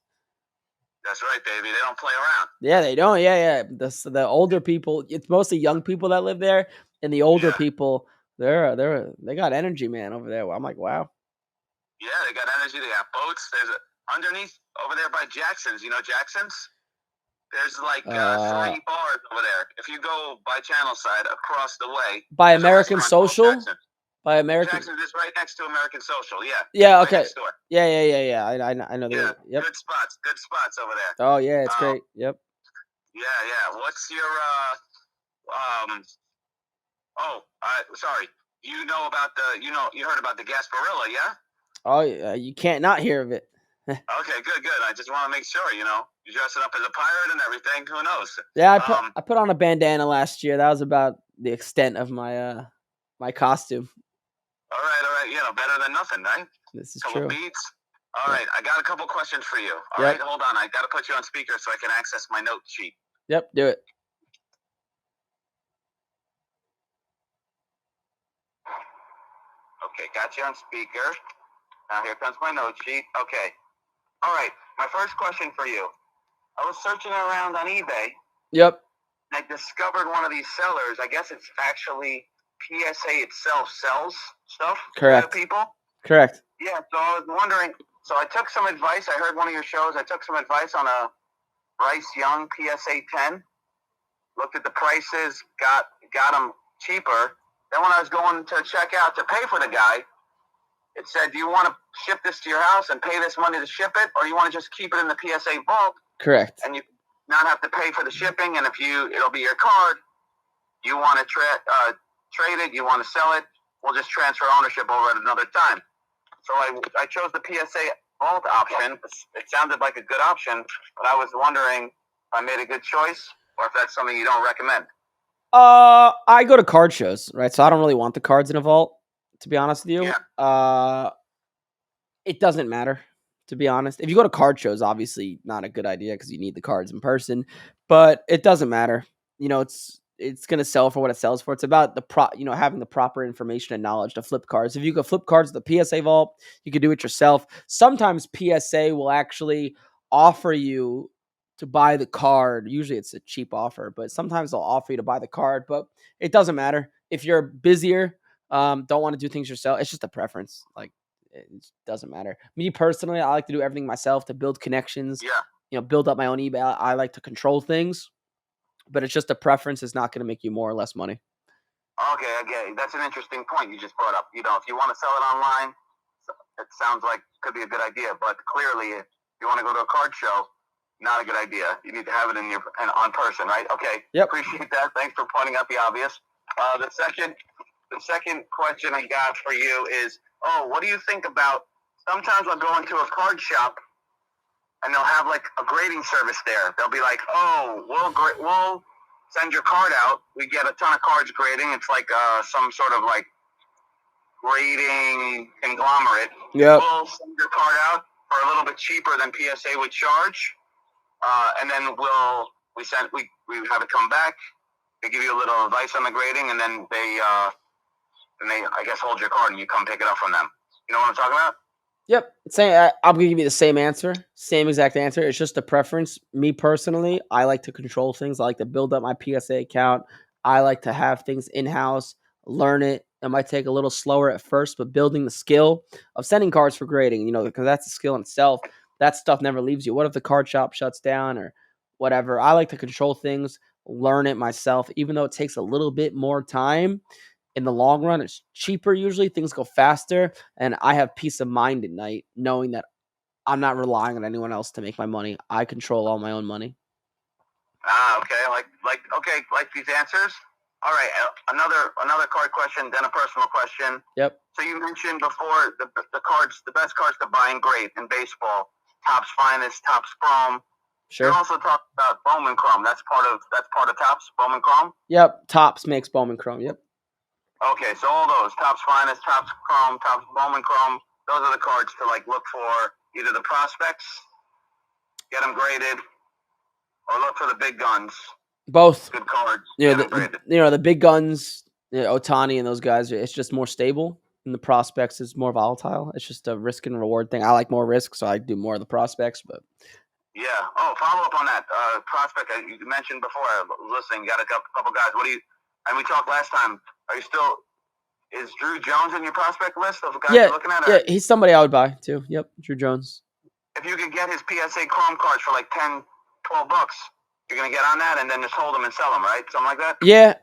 That's right, baby. They don't play around. Yeah, they don't. Yeah. The older people, it's mostly young people that live there, and the older people, they got energy, man, over there. I'm like, wow. Yeah, they got energy. They got boats. There's underneath over there by Jackson's. You know Jackson's? There's like 3 bars over there. If you go by Channelside across the way, by American Social. By American. Jackson's is right next to American Social. Yeah. Yeah. Right Okay. next door. Yeah. I know. Yeah. Yep. Good spots over there. Oh yeah, it's great. Yep. Yeah. What's your sorry. You know about you heard about the Gasparilla, yeah? Oh yeah, you can't not hear of it. Okay, good. I just want to make sure, you're dressing up as a pirate and everything. Who knows? Yeah, I put on a bandana last year. That was about the extent of my my costume. All right. Better than nothing, right? This is couple true. Beats. All right, I got a couple questions for you. All right, hold on. I got to put you on speaker so I can access my note sheet. Yep, do it. Okay, got you on speaker. Now here comes my note sheet. Okay. All right, my first question for you. I was searching around on eBay. Yep. And I discovered one of these sellers. I guess it's actually PSA itself sells stuff. Correct. To people. Correct. Yeah, so I was wondering. So I took some advice. I heard one of your shows. I took some advice on a Bryce Young PSA 10. Looked at the prices, got them cheaper. Then when I was going to check out to pay for the guy, it said, do you want to ship this to your house and pay this money to ship it, or you want to just keep it in the PSA vault? Correct. And you not have to pay for the shipping, and it'll be your card. You want to trade it, you want to sell it, we'll just transfer ownership over at another time. So I chose the PSA vault option. It sounded like a good option, but I was wondering if I made a good choice or if that's something you don't recommend. I go to card shows, right? So I don't really want the cards in a vault, to be honest with you. Yeah. It doesn't matter, to be honest. If you go to card shows, obviously not a good idea because you need the cards in person, but it doesn't matter. It's going to sell for what it sells for. It's about having the proper information and knowledge to flip cards. If you can flip cards at the PSA vault, you can do it yourself. Sometimes PSA will actually offer you to buy the card. Usually it's a cheap offer, but sometimes they'll offer you to buy the card, but it doesn't matter. If you're busier, don't want to do things yourself, it's just a preference. Like, it doesn't matter. Me personally, I like to do everything myself to build connections. Yeah. Build up my own eBay. I like to control things, but it's just a preference. It's not going to make you more or less money. Okay. That's an interesting point you just brought up. If you want to sell it online, it sounds like it could be a good idea, but clearly if you want to go to a card show, not a good idea. You need to have it on person, right? Okay. Yep. Appreciate that. Thanks for pointing out the obvious. The second question I got for you is, what do you think about? Sometimes I'll go into a card shop, and they'll have like a grading service there. They'll be like, we'll send your card out. We get a ton of cards grading. It's like some sort of like grading conglomerate. Yep. We'll send your card out for a little bit cheaper than PSA would charge. And then we have it come back. They give you a little advice on the grading, and then they I guess hold your card and you come pick it up from them. You know what I'm talking about? Yep. I'm gonna give you the same answer, same exact answer. It's just a preference. Me personally, I like to control things. I like to build up my PSA account. I like to have things in house, learn it. It might take a little slower at first, but building the skill of sending cards for grading, because that's a skill in itself. That stuff never leaves you. What if the card shop shuts down or whatever? I like to control things, learn it myself, even though it takes a little bit more time. In the long run, it's cheaper usually. Things go faster, and I have peace of mind at night knowing that I'm not relying on anyone else to make my money. I control all my own money. Okay. Like these answers. All right. Another card question, then a personal question. Yep. So you mentioned before the best cards to buy in grade in baseball, Topps Finest, Topps Chrome. Sure. You also talked about Bowman Chrome. That's part of Topps Bowman Chrome. Yep. Topps makes Bowman Chrome. Yep. Okay, so all those Topps Finest, Topps Chrome, Topps Bowman Chrome. Those are the cards to look for either the prospects, get them graded, or look for the big guns. Both. Good cards. The big guns, Ohtani and those guys. It's just more stable, and the prospects is more volatile. It's just a risk and reward thing. I like more risk, so I do more of the prospects. But yeah. Oh, follow up on that prospect you mentioned before. I was listening. You got a couple guys. And we talked last time. Are you still? Is Drew Jones in your prospect list of guys you're looking at? Yeah, he's somebody I would buy too. Yep, Drew Jones. If you could get his PSA Chrome cards for like $10, $12, you're gonna get on that and then just hold them and sell them, right? Something like that. Yeah,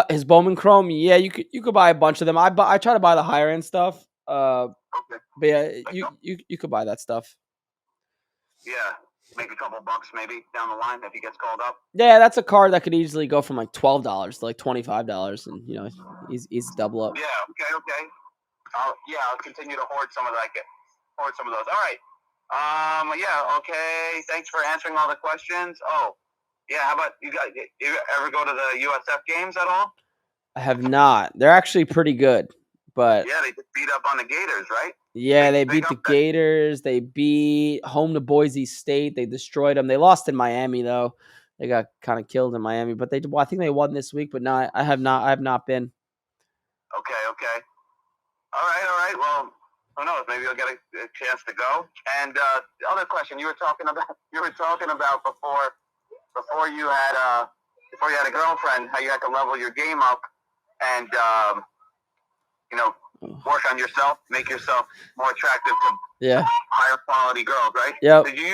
his Bowman Chrome. Yeah, you could buy a bunch of them. I try to buy the higher end stuff. Okay. But yeah, you could buy that stuff. Yeah, make a couple bucks maybe down the line if he gets called up. Yeah, that's a card that could easily go from like $12 to like $25, and he's double up. Yeah. Okay. I'll continue to hoard some of those. All right. Yeah. Okay. Thanks for answering all the questions. Oh, yeah. How about you ever go to the USF games at all? I have not. They're actually pretty good, but yeah, they just beat up on the Gators, right? Yeah, they beat the Gators. They beat home to Boise State. They destroyed them. They lost in Miami though. They got kind of killed in Miami, but I think they won this week. But no, I have not. I have not been. Okay. All right. Well, who knows? Maybe you'll get a chance to go. And the other question you were talking about before you had a girlfriend, how you had to level your game up and work on yourself, make yourself more attractive to higher quality girls, right? Yeah. Did you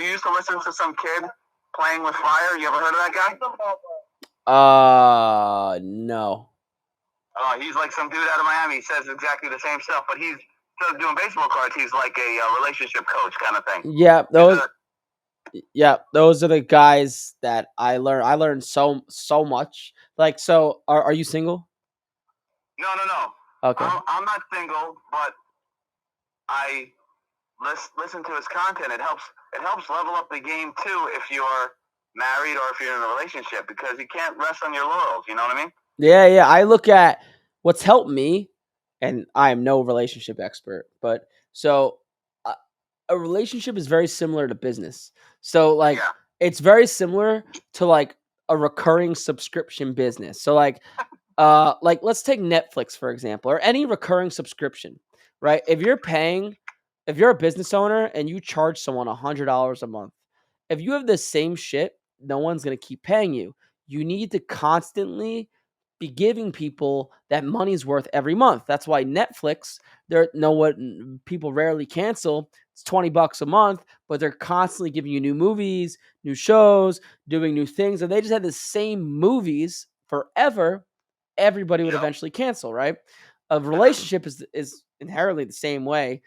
used to listen to some kid playing with fire? You ever heard of that guy? No. He's like some dude out of Miami. He says exactly the same stuff, but he's instead of doing baseball cards, he's like a relationship coach kind of thing. Yeah, those are the guys that I learned so much. Like, so are you single? No. Okay. I'm not single, but I listen to his content. It helps level up the game too if you're married or if you're in a relationship, because you can't rest on your laurels. You know what I mean? Yeah. I look at what's helped me, and I am no relationship expert, but so a relationship is very similar to business. So it's very similar to like a recurring subscription business. So like let's take Netflix for example, or any recurring subscription, right? If you're a business owner and you charge someone $100 a month, if you have the same shit, no one's going to keep paying you. You need to constantly be giving people that money's worth every month. That's why Netflix, people rarely cancel. It's $20 a month, but they're constantly giving you new movies, new shows, doing new things. And they just had the same movies forever. Everybody would eventually cancel, right? A relationship is inherently the same way.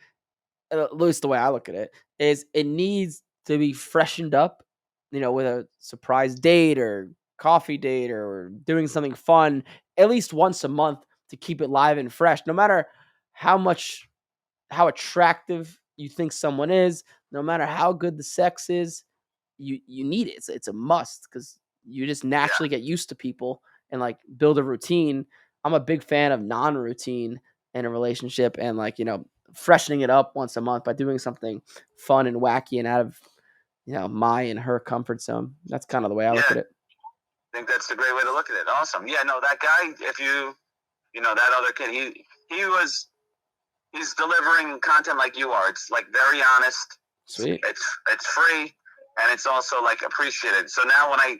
At least the way I look at it is it needs to be freshened up, with a surprise date or coffee date or doing something fun at least once a month to keep it live and fresh. No matter how attractive you think someone is, no matter how good the sex is, you need it. It's a must because you just naturally get used to people and like build a routine. I'm a big fan of non-routine in a relationship and freshening it up once a month by doing something fun and wacky and out of my and her comfort zone. That's kind of the way I look at it. I think that's a great way to look at it. Awesome. Yeah, no, that guy, if that other kid, he's delivering content like you are. It's like very honest. Sweet. It's free and it's also like appreciated. So now when I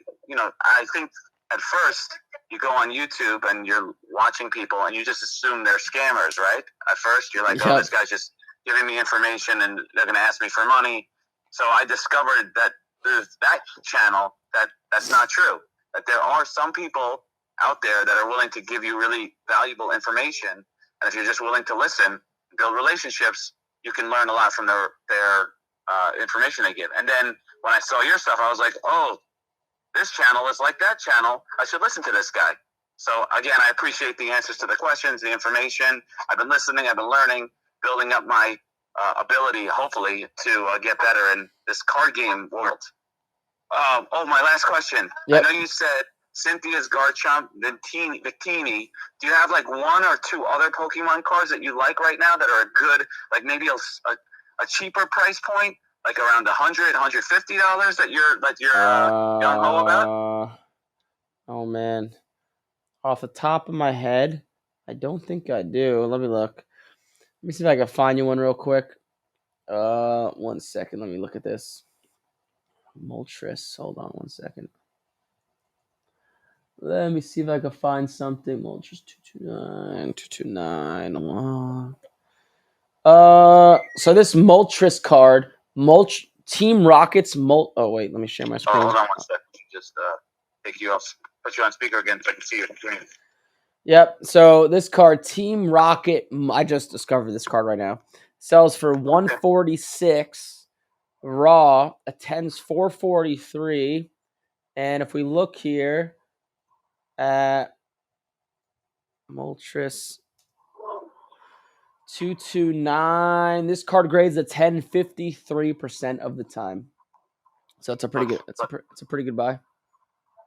think at first you go on YouTube and you're watching people and you just assume they're scammers, right? At first you're like, oh, this guy's just giving me information and they're going to ask me for money. So I discovered that there's that channel that's not true. That there are some people out there that are willing to give you really valuable information. And if you're just willing to listen, build relationships, you can learn a lot from their information they give. And then when I saw your stuff, I was like, oh, this channel is like that channel. I should listen to this guy. So again, I appreciate the answers to the questions, the information. I've been listening. I've been learning, building up my ability, hopefully, to get better in this card game world. My last question. Yep. I know you said Cynthia's Garchomp, Victini. Do you have like one or two other Pokemon cards that you like right now that are good, like maybe a cheaper price point, like around $100, $150 that you're gung ho about? Oh man, off the top of my head, I don't think I do. Let me look. Let me see if I can find you one real quick. 1 second. Let me look at this. Moltres. Hold on 1 second. Let me see if I can find something. Moltres 229, 229. So this Moltres card, Team Rockets. Oh wait, let me share my screen. Hold on 1 second. Just take you off. Put you on speaker again so I can see your screen. Yep. So this card, Team Rocket. I just discovered this card right now. Sells for 146 raw. Attends 443. And if we look here at Moltres 229, this card grades a 10.53% of the time. So it's a pretty good. It's a pretty good buy.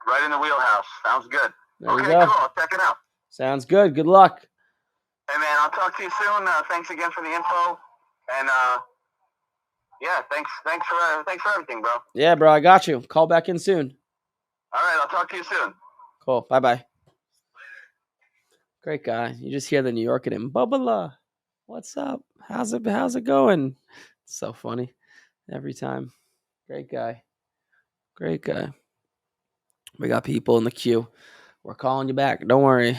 Right in the wheelhouse. Sounds good. There okay, you go. Cool. I'll check it out. Sounds good. Good luck. Hey man, I'll talk to you soon. Thanks again for the info. And yeah, thanks for everything, bro. Yeah, bro, I got you. Call back in soon. All right, I'll talk to you soon. Cool. Bye-bye. Great guy. You just hear the New York in him. Bubba, what's up? How's it going? It's so funny. Every time. Great guy. Great guy. We got people in the queue. We're calling you back. Don't worry.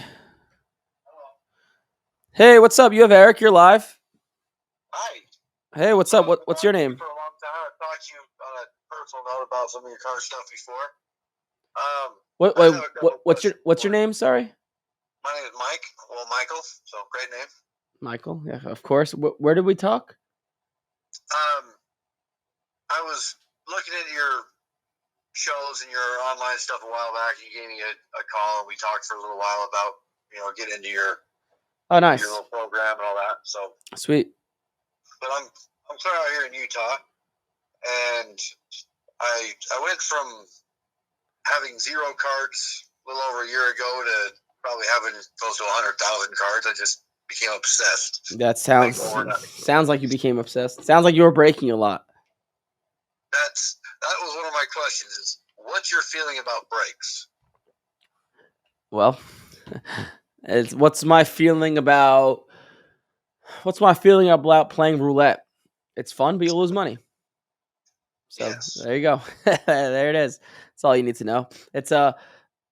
Hey, what's up? You have Eric. You're live. Hi. Hey, what's up? What's your name? For a long time, I've talked to you on a personal note about some of your car stuff before. What's your name? Sorry. My name is Mike. Well, Michael. So great name. Michael. Yeah, of course. Where did we talk? I was looking at your shows and your online stuff a while back. You gave me a call and we talked for a little while about get into your nice your little program and all that. So sweet. But I'm starting out here in Utah, and I went from having 0 cards a little over a year ago to probably having close to 100,000 cards. I just became obsessed. That sounds like you became obsessed. Sounds like you were breaking a lot. That was one of my questions. Is what's your feeling about breaks? Well, what's my feeling about playing roulette? It's fun, but you lose money. So yes. There you go. There it is. That's all you need to know. It's I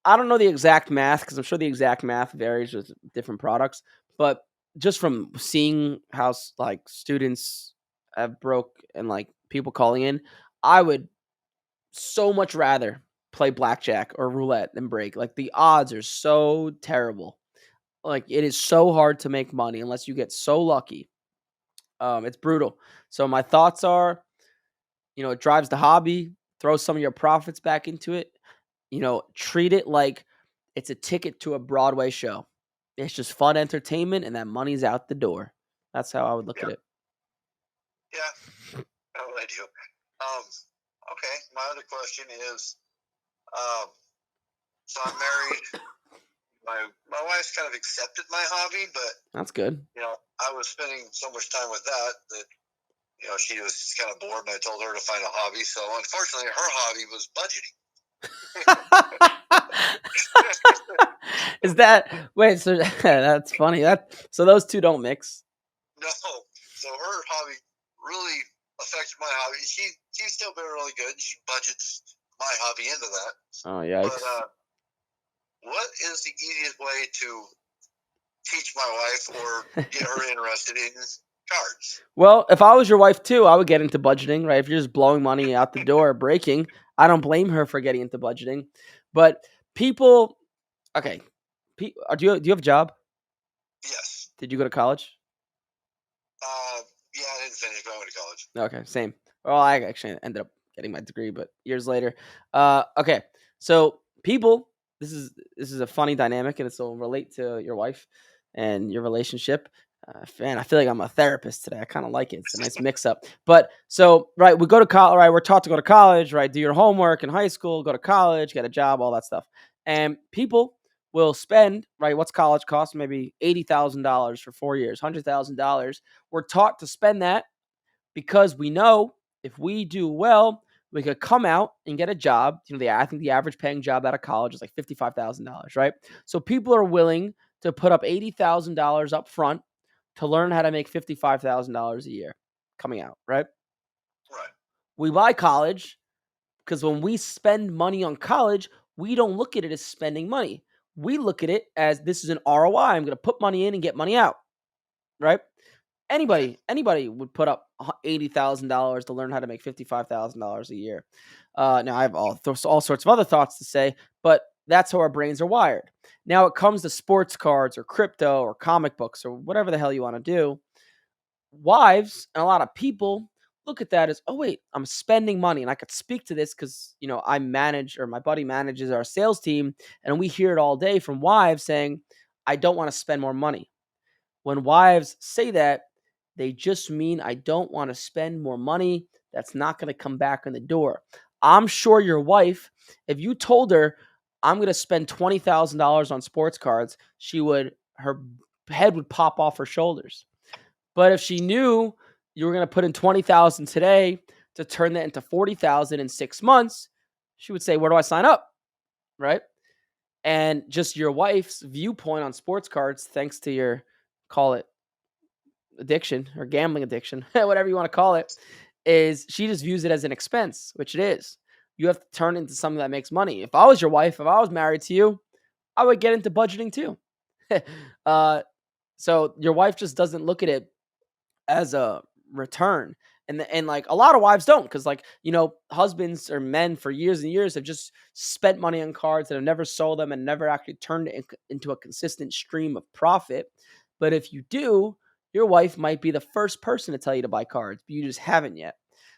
don't know the exact math because I'm sure the exact math varies with different products, but just from seeing how like students have broke and like people calling in, I would so much rather play blackjack or roulette than break. Like the odds are so terrible. Like it is so hard to make money unless you get so lucky. It's brutal. So my thoughts are, it drives the hobby. Throw some of your profits back into it. Treat it like it's a ticket to a Broadway show. It's just fun entertainment, and that money's out the door. That's how I would look at it. Yeah, I do. Okay, my other question is, so I'm married. My wife's kind of accepted my hobby, but that's good. I was spending so much time with that she was kind of bored, and I told her to find a hobby. So unfortunately, her hobby was budgeting. Is that wait? So that's funny. So those two don't mix. No. So her hobby really affects my hobby. She's still been really good. She budgets my hobby into that. Oh yeah. But what is the easiest way to teach my wife or get her interested in cards? Well, if I was your wife too, I would get into budgeting, right? If you're just blowing money out the door, breaking, I don't blame her for getting into budgeting. But people, okay, do you have a job? Yes. Did you go to college? Yeah, I didn't finish, but I went to college. Okay, same. Well, I actually ended up getting my degree, but years later. Okay, So people, this is a funny dynamic, and it'll relate to your wife and your relationship. Man, I feel like I'm a therapist today. I kind of like it. It's a nice mix up. But so, right, we go to college, right? We're taught to go to college, right? Do your homework in high school, go to college, get a job, all that stuff. And people will spend, right? What's college cost? Maybe $80,000 for 4 years, $100,000. We're taught to spend that because we know if we do well, we could come out and get a job. I think the average paying job out of college is like $55,000, right? So people are willing to put up $80,000 up front to learn how to make $55,000 a year coming out, right? Right. We buy college because when we spend money on college, we don't look at it as spending money. We look at it as this is an ROI. I'm going to put money in and get money out, right? Anybody would put up $80,000 to learn how to make $55,000 a year. Now I have all sorts of other thoughts to say, but that's how our brains are wired. Now it comes to sports cards or crypto or comic books or whatever the hell you want to do. Wives and a lot of people look at that as, oh wait, I'm spending money, and I could speak to this because I manage, or my buddy manages our sales team, and we hear it all day from wives saying, I don't want to spend more money. When wives say that, they just mean I don't want to spend more money that's not going to come back in the door. I'm sure your wife, if you told her I'm going to spend $20,000 on sports cards, her head would pop off her shoulders. But if she knew you were going to put in $20,000 today to turn that into $40,000 in 6 months, she would say, where do I sign up? Right? And just your wife's viewpoint on sports cards, thanks to your, call it addiction or gambling addiction, whatever you want to call it, is she just views it as an expense, which it is. You have to turn it into something that makes money. If I was your wife, if I was married to you, I would get into budgeting too. So your wife just doesn't look at it as a return. And like a lot of wives don't, because husbands or men for years and years have just spent money on cards and have never sold them and never actually turned it into a consistent stream of profit. But if you do, your wife might be the first person to tell you to buy cards, but you just haven't yet.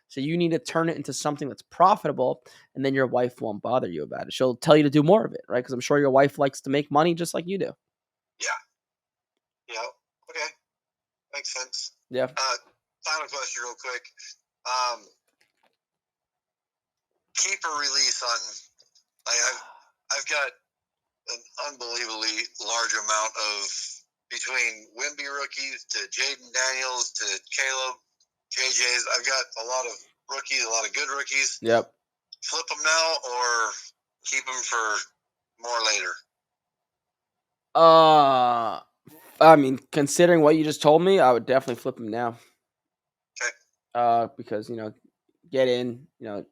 So you need to turn it into something that's profitable, and then your wife won't bother you about it. She'll tell you to do more of it, right? Because I'm sure your wife likes to make money just like you do. Yeah. Okay. Makes sense. Yeah. Final question real quick. Keeper release on, I've got an unbelievably large amount of, between Wimby rookies to Jaden Daniels to Caleb, JJ's, I've got a lot of rookies, a lot of good rookies. Yep. Flip them now or keep them for more later? I mean, considering what you just told me, I would definitely flip them now. Okay. Because get in,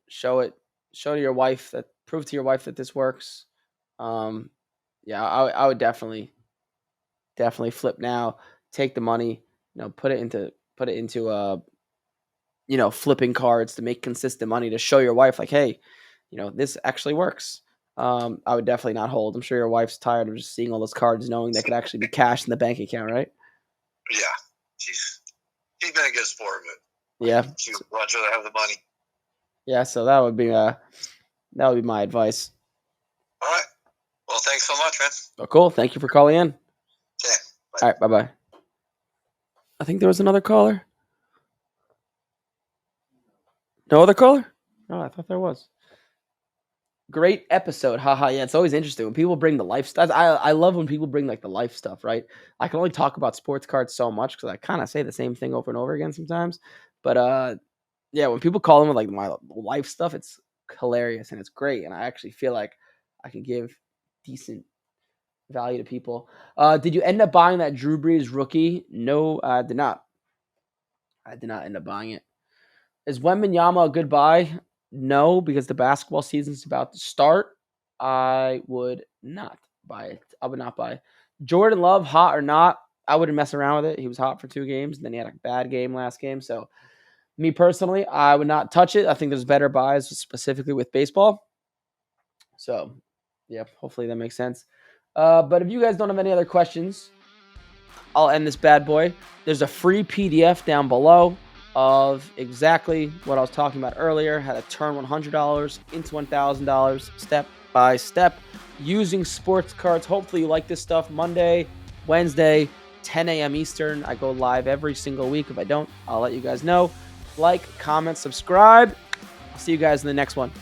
show to your wife, prove to your wife that this works. Yeah, I would definitely flip now. Take the money, put it into flipping cards to make consistent money to show your wife, like, hey, this actually works. I would definitely not hold. I'm sure your wife's tired of just seeing all those cards, knowing they could actually be cash in the bank account, right? Yeah, she's been a good sport, but yeah, she would much rather have the money. Yeah, so that would be my advice. All right. Well, thanks so much, man. Oh, cool. Thank you for calling in. Yeah. Bye. All right. Bye-bye. I think there was another caller. No other caller? Oh, I thought there was. Great episode. Haha. Yeah, it's always interesting when people bring the life stuff. I love when people bring like the life stuff, right? I can only talk about sports cards so much because I kind of say the same thing over and over again sometimes. But yeah, when people call in with like my life stuff, it's hilarious and it's great. And I actually feel like I can give decent value to people. Did you end up buying that Drew Brees rookie? No, I did not. I did not end up buying it. Is Wembanyama a good buy? No, because the basketball season is about to start. I would not buy it. I would not buy it. Jordan Love, hot or not, I wouldn't mess around with it. He was hot for 2 games, and then he had a bad game last game. So, me personally, I would not touch it. I think there's better buys, specifically with baseball. So, yeah, hopefully that makes sense. But if you guys don't have any other questions, I'll end this bad boy. There's a free PDF down below of exactly what I was talking about earlier, how to turn $100 into $1,000 step by step using sports cards. Hopefully you like this stuff. Monday, Wednesday, 10 a.m. Eastern. I go live every single week. If I don't, I'll let you guys know. Like, comment, subscribe. I'll see you guys in the next one.